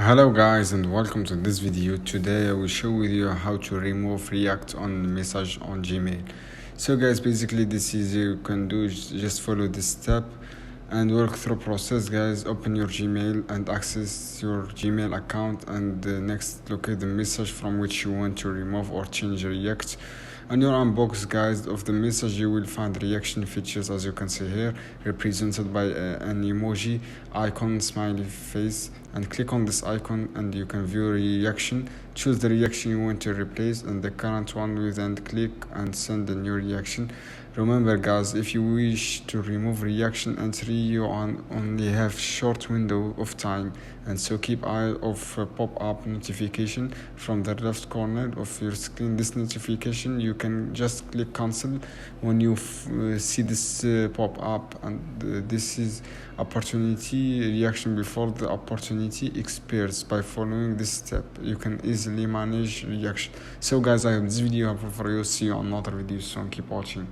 Hello guys and welcome to this video. Today I will show with you how to remove React on message on Gmail. So guys, basically this is you can do just follow this step and work through process. Guys, open your Gmail and access your Gmail account, and next locate the message from which you want to remove or change React. On your unbox, guys, of the message, you will find reaction features, as you can see here, represented by an emoji, icon, smiley face, and click on this icon and you can view reaction. Choose the reaction you want to replace and the current one with, and click and send a new reaction. Remember guys, if you wish to remove reaction entry, you only have short window of time, and so keep eye of pop-up notification from the left corner of your screen. This notification you can just click cancel when you see this pop-up, and this is opportunity reaction before the opportunity expires. By following this step you can easily manage reaction. So guys, I hope this video helpful for you. See you on another video soon. Keep watching.